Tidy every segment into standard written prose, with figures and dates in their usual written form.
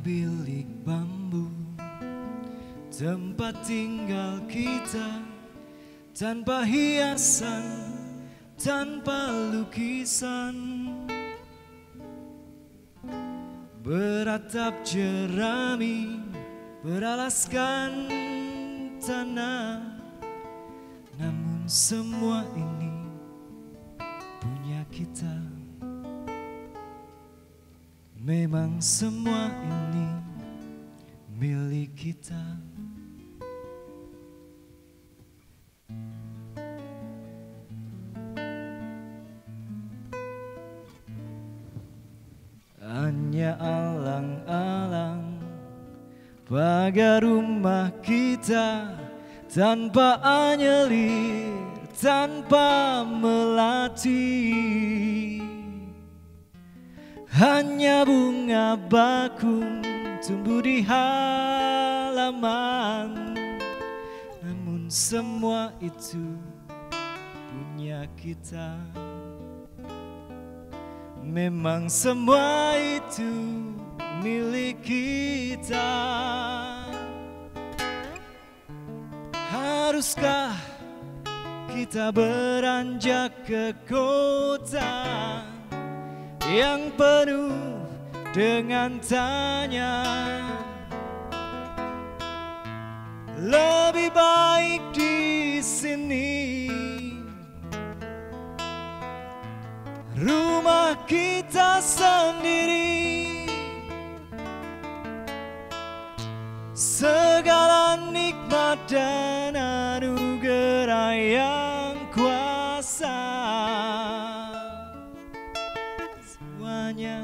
bilik bambu, tempat tinggal kita, tanpa hiasan, tanpa lukisan. Beratap jerami, beralaskan tanah. Namun semua ini punya kita. Memang semua ini milik kita. Hanya alang-alang pagar rumah kita, tanpa anyelir, tanpa melati. Hanya bunga bakung tumbuh di halaman. Namun semua itu punya kita. Memang semua itu milik kita. Haruskah kita beranjak ke kota yang penuh dengan tanya? Lebih baik di sini, rumah kita sendiri. Segala nikmat dan anugerah yang kuasa, semuanya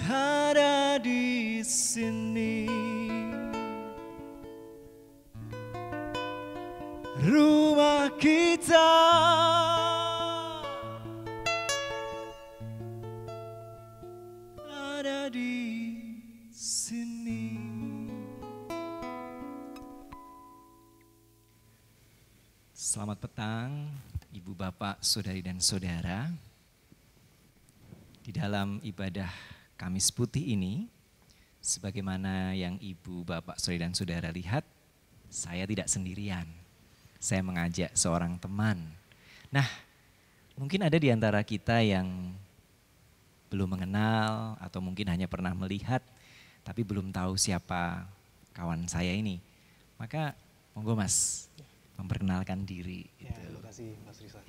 ada di sini. Rumah kita ada di sini. Selamat petang, Ibu, Bapak, Saudari dan Saudara. Di dalam ibadah Kamis Putih ini, sebagaimana yang Ibu, Bapak, Saudari dan Saudara lihat, saya tidak sendirian. Saya mengajak seorang teman. Nah, mungkin ada di antara kita yang belum mengenal atau mungkin hanya pernah melihat, tapi belum tahu siapa kawan saya ini. Maka monggo Mas, memperkenalkan diri. Ya, terima kasih Mas Rizal.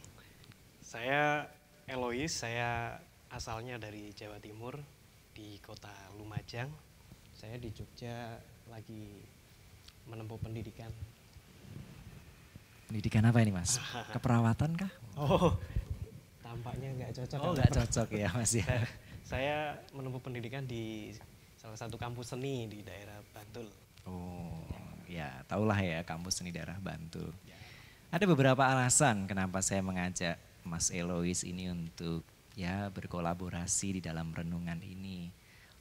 Saya Elois, saya asalnya dari Jawa Timur, di kota Lumajang. Saya di Jogja lagi menempuh pendidikan. Pendidikan apa ini Mas? Keperawatan kah? Oh, tampaknya nggak cocok. Oh, nggak cocok ya Mas ya. Saya menempuh pendidikan di salah satu kampus seni di daerah Bantul. Oh, ya tahulah ya kampus seni daerah Bantul. Ya. Ada beberapa alasan kenapa saya mengajak Mas Elois ini untuk ya berkolaborasi di dalam renungan ini.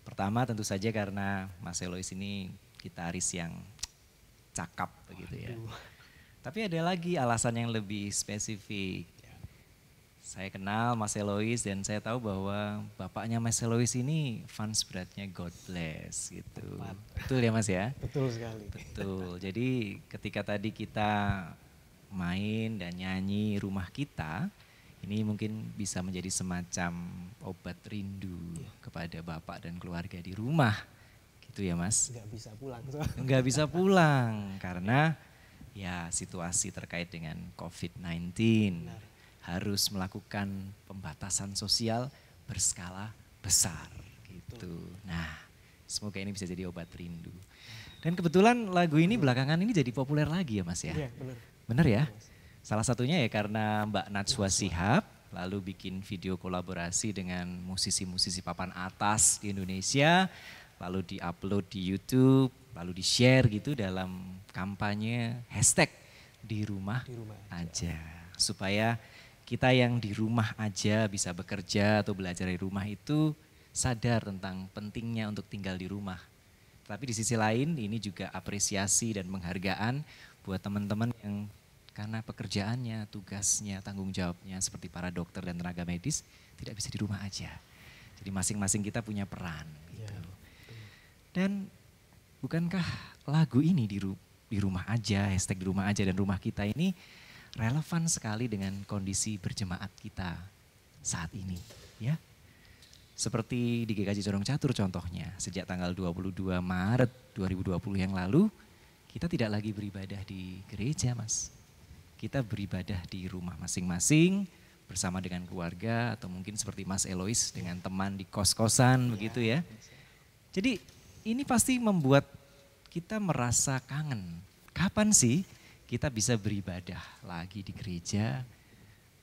Pertama tentu saja karena Mas Elois ini gitaris yang cakap begitu ya. Tapi ada lagi alasan yang lebih spesifik. Saya kenal Mas Elois dan saya tahu bahwa bapaknya Mas Elois ini fans beratnya God Bless gitu. Betul ya Mas ya? Betul sekali. Betul, jadi ketika tadi kita main dan nyanyi Rumah Kita, ini mungkin bisa menjadi semacam obat rindu kepada bapak dan keluarga di rumah. Gitu ya Mas? Nggak bisa pulang. Nggak bisa pulang karena ya situasi terkait dengan COVID-19. Benar. Harus melakukan pembatasan sosial berskala besar gitu. Nah, semoga ini bisa jadi obat rindu. Dan kebetulan lagu ini belakangan ini jadi populer lagi ya Mas ya? Iya, benar. Benar ya? Salah satunya ya karena Mbak Najwa Shihab lalu bikin video kolaborasi dengan musisi-musisi papan atas di Indonesia, lalu diupload di YouTube, lalu di-share gitu dalam kampanye hashtag di rumah aja. Supaya kita yang di rumah aja bisa bekerja atau belajar dari rumah itu sadar tentang pentingnya untuk tinggal di rumah. Tapi di sisi lain ini juga apresiasi dan penghargaan buat teman-teman yang karena pekerjaannya, tugasnya, tanggung jawabnya seperti para dokter dan tenaga medis tidak bisa di rumah aja. Jadi masing-masing kita punya peran gitu. Dan bukankah lagu ini di rumah aja, hashtag di rumah aja dan rumah kita ini relevan sekali dengan kondisi berjemaat kita saat ini, ya. Seperti di GKJ Condong Catur contohnya, sejak tanggal 22 Maret 2020 yang lalu, kita tidak lagi beribadah di gereja, Mas. Kita beribadah di rumah masing-masing bersama dengan keluarga atau mungkin seperti Mas Elois dengan teman di kos-kosan begitu ya. Jadi ini pasti membuat kita merasa kangen. Kapan sih kita bisa beribadah lagi di gereja?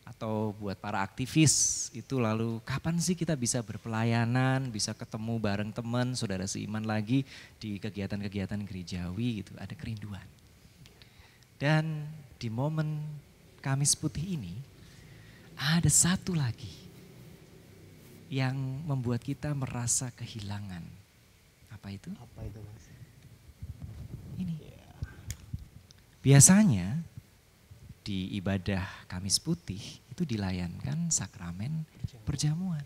Atau buat para aktivis itu lalu kapan sih kita bisa berpelayanan, bisa ketemu bareng teman, saudara seiman lagi di kegiatan-kegiatan gerejawi gitu, ada kerinduan. Dan di momen Kamis Putih ini ada satu lagi yang membuat kita merasa kehilangan. Apa itu? Apa itu, Mas? Ini. Biasanya di ibadah Kamis Putih itu dilayankan sakramen perjamuan.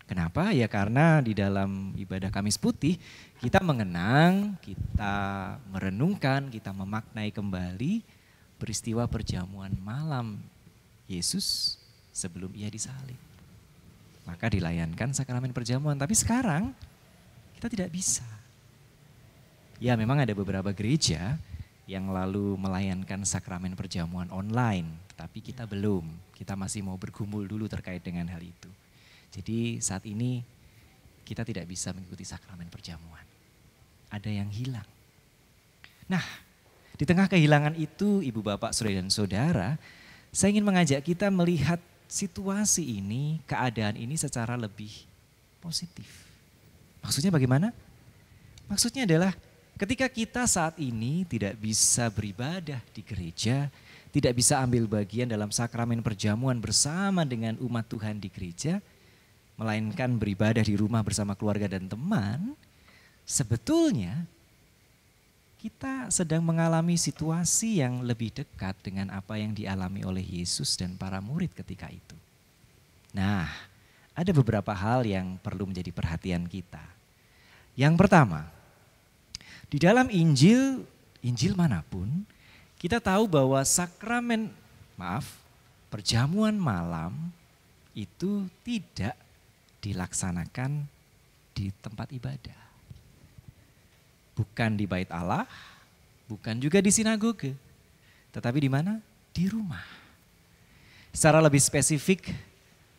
Kenapa? Ya karena di dalam ibadah Kamis Putih kita mengenang, kita merenungkan, kita memaknai kembali peristiwa perjamuan malam Yesus sebelum ia disalib. Maka dilayankan sakramen perjamuan, tapi sekarang kita tidak bisa. Ya memang ada beberapa gereja yang lalu melayankan sakramen perjamuan online, tapi kita belum. Kita masih mau bergumul dulu terkait dengan hal itu. Jadi saat ini kita tidak bisa mengikuti sakramen perjamuan. Ada yang hilang. Nah, di tengah kehilangan itu Ibu Bapak, Saudara dan Saudara, saya ingin mengajak kita melihat situasi ini, keadaan ini secara lebih positif. Maksudnya bagaimana? Maksudnya adalah ketika kita saat ini tidak bisa beribadah di gereja, tidak bisa ambil bagian dalam sakramen perjamuan bersama dengan umat Tuhan di gereja, melainkan beribadah di rumah bersama keluarga dan teman, sebetulnya kita sedang mengalami situasi yang lebih dekat dengan apa yang dialami oleh Yesus dan para murid ketika itu. Nah, ada beberapa hal yang perlu menjadi perhatian kita. Yang pertama, di dalam Injil manapun, kita tahu bahwa perjamuan malam itu tidak dilaksanakan di tempat ibadah. Bukan di bait Allah, bukan juga di sinagoge, tetapi di mana? Di rumah. Secara lebih spesifik,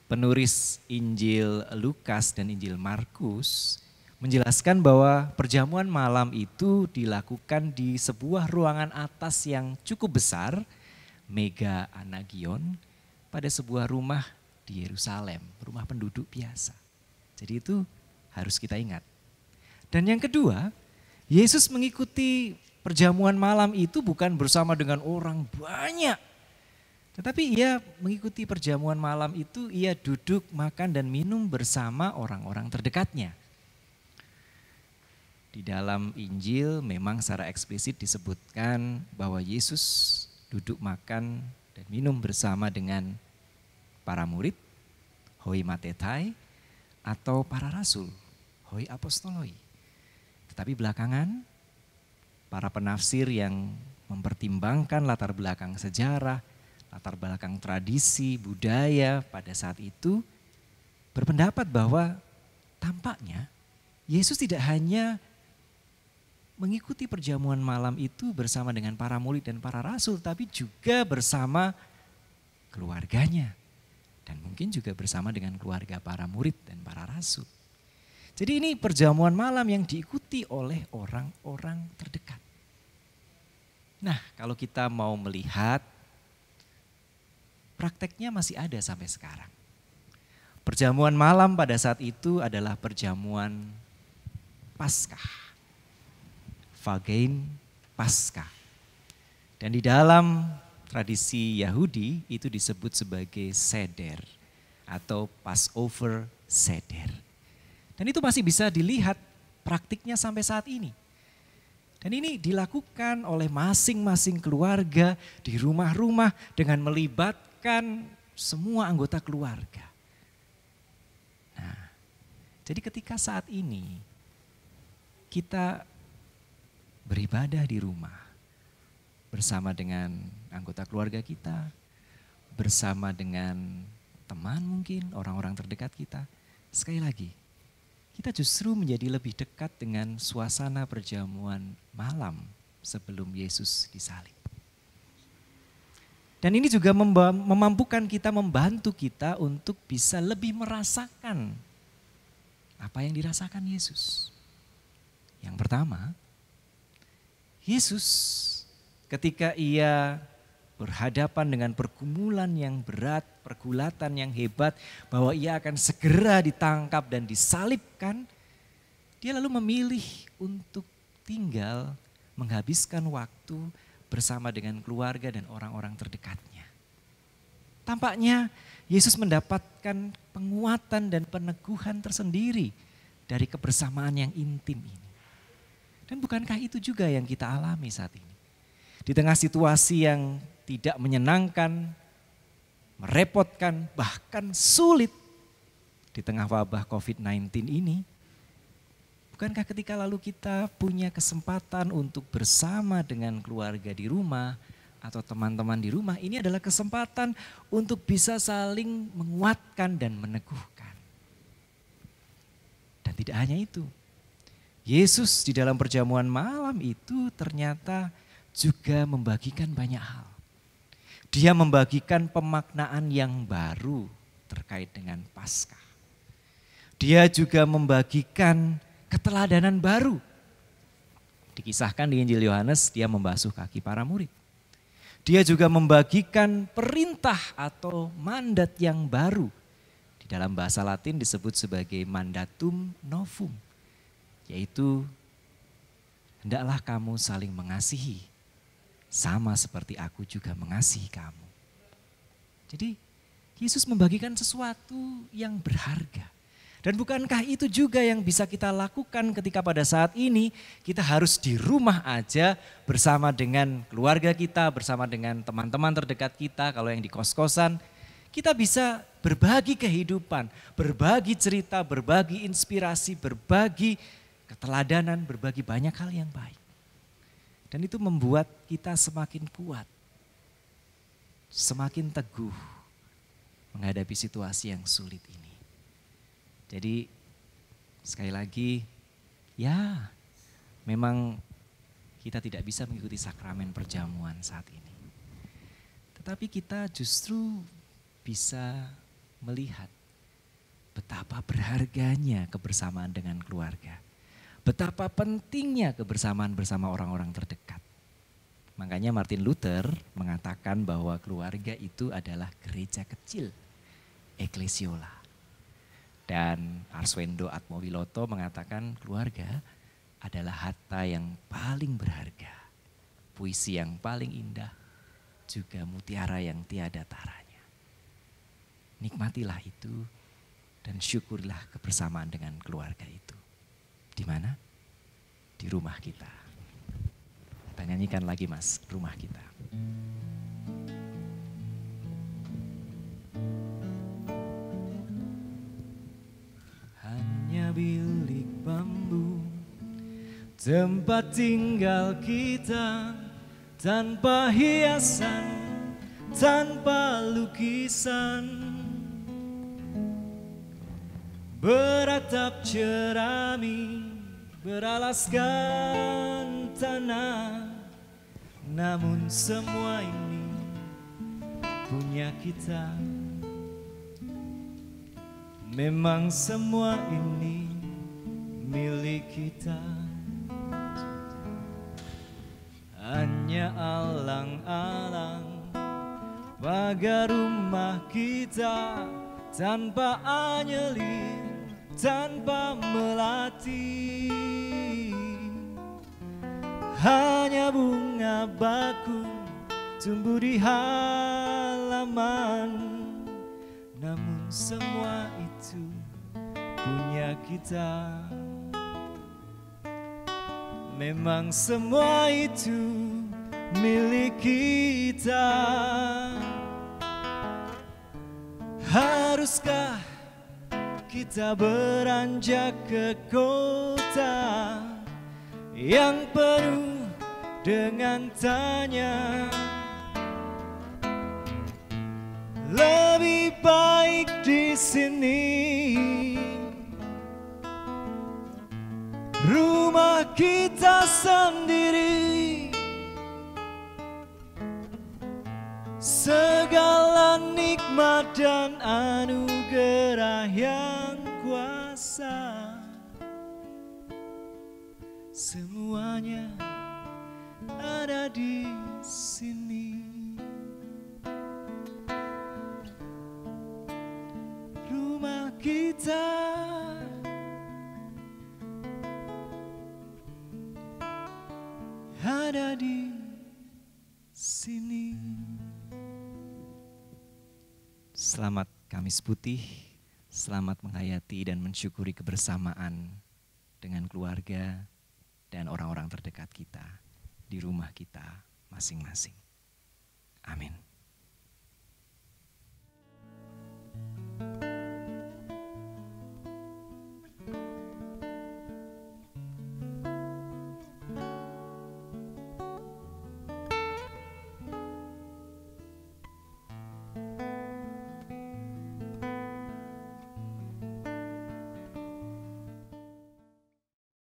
penulis Injil Lukas dan Injil Markus menjelaskan bahwa perjamuan malam itu dilakukan di sebuah ruangan atas yang cukup besar, mega anagion, pada sebuah rumah di Yerusalem, rumah penduduk biasa. Jadi itu harus kita ingat. Dan yang kedua, Yesus mengikuti perjamuan malam itu bukan bersama dengan orang banyak. Tetapi ia mengikuti perjamuan malam itu, ia duduk, makan dan minum bersama orang-orang terdekatnya. Di dalam Injil memang secara eksplisit disebutkan bahwa Yesus duduk makan dan minum bersama dengan para murid, hoi matetai, atau para rasul, hoi apostoloi. Tetapi belakangan para penafsir yang mempertimbangkan latar belakang sejarah, latar belakang tradisi, budaya pada saat itu berpendapat bahwa tampaknya Yesus tidak hanya mengikuti perjamuan malam itu bersama dengan para murid dan para rasul, tapi juga bersama keluarganya. Dan mungkin juga bersama dengan keluarga para murid dan para rasul. Jadi ini perjamuan malam yang diikuti oleh orang-orang terdekat. Nah, kalau kita mau melihat, prakteknya masih ada sampai sekarang. Perjamuan malam pada saat itu adalah perjamuan Paskah. Vagein Paskah. Dan di dalam tradisi Yahudi itu disebut sebagai seder atau Passover seder. Dan itu masih bisa dilihat praktiknya sampai saat ini. Dan ini dilakukan oleh masing-masing keluarga di rumah-rumah dengan melibatkan semua anggota keluarga. Nah, jadi ketika saat ini kita beribadah di rumah bersama dengan anggota keluarga kita, bersama dengan teman mungkin, orang-orang terdekat kita. Sekali lagi, kita justru menjadi lebih dekat dengan suasana perjamuan malam sebelum Yesus disalib. Dan ini juga memampukan kita, membantu kita untuk bisa lebih merasakan apa yang dirasakan Yesus. Yang pertama, Yesus ketika ia berhadapan dengan pergumulan yang berat, pergulatan yang hebat, bahwa ia akan segera ditangkap dan disalibkan, dia lalu memilih untuk tinggal menghabiskan waktu bersama dengan keluarga dan orang-orang terdekatnya. Tampaknya Yesus mendapatkan penguatan dan peneguhan tersendiri dari kebersamaan yang intim ini. Dan bukankah itu juga yang kita alami saat ini? Di tengah situasi yang tidak menyenangkan, merepotkan, bahkan sulit di tengah wabah COVID-19 ini, bukankah ketika lalu kita punya kesempatan untuk bersama dengan keluarga di rumah atau teman-teman di rumah, ini adalah kesempatan untuk bisa saling menguatkan dan meneguhkan. Dan tidak hanya itu, Yesus di dalam perjamuan malam itu ternyata juga membagikan banyak hal. Dia membagikan pemaknaan yang baru terkait dengan Paskah. Dia juga membagikan keteladanan baru. Dikisahkan di Injil Yohanes, dia membasuh kaki para murid. Dia juga membagikan perintah atau mandat yang baru. Di dalam bahasa Latin disebut sebagai mandatum novum. Yaitu, hendaklah kamu saling mengasihi. Sama seperti aku juga mengasihi kamu. Jadi Yesus membagikan sesuatu yang berharga. Dan bukankah itu juga yang bisa kita lakukan ketika pada saat ini kita harus di rumah aja bersama dengan keluarga kita, bersama dengan teman-teman terdekat kita, kalau yang di kos-kosan. Kita bisa berbagi kehidupan, berbagi cerita, berbagi inspirasi, berbagi keteladanan, berbagi banyak hal yang baik. Dan itu membuat kita semakin kuat, semakin teguh menghadapi situasi yang sulit ini. Jadi sekali lagi, ya memang kita tidak bisa mengikuti sakramen perjamuan saat ini. Tetapi kita justru bisa melihat betapa berharganya kebersamaan dengan keluarga. Betapa pentingnya kebersamaan bersama orang-orang terdekat. Makanya Martin Luther mengatakan bahwa keluarga itu adalah gereja kecil, eklesiola. Dan Arswendo Atmowiloto mengatakan keluarga adalah harta yang paling berharga, puisi yang paling indah, juga mutiara yang tiada taranya. Nikmatilah itu dan syukurlah kebersamaan dengan keluarga itu. Di mana? Di rumah kita. Kita nyanyikan lagi Mas, rumah kita. Hanya bilik bambu, tempat tinggal kita, tanpa hiasan, tanpa lukisan. Beratap jerami, beralaskan tanah, namun semua ini punya kita. Memang semua ini milik kita. Hanya alang-alang pagar rumah kita, tanpa anyelir, tanpa melati. Hanya bunga bakung tumbuh di halaman, namun semua itu punya kita. Memang semua itu milik kita. Haruskah kita beranjak ke kota yang penuh dengan tanya. Lebih baik di sini, rumah kita sendiri. Segala nikmat dan anugerah yang kuasa, semuanya ada di sini. Rumah kita ada di sini. Selamat Kamis Putih, selamat menghayati dan mensyukuri kebersamaan dengan keluarga dan orang-orang terdekat kita di rumah kita masing-masing. Amin.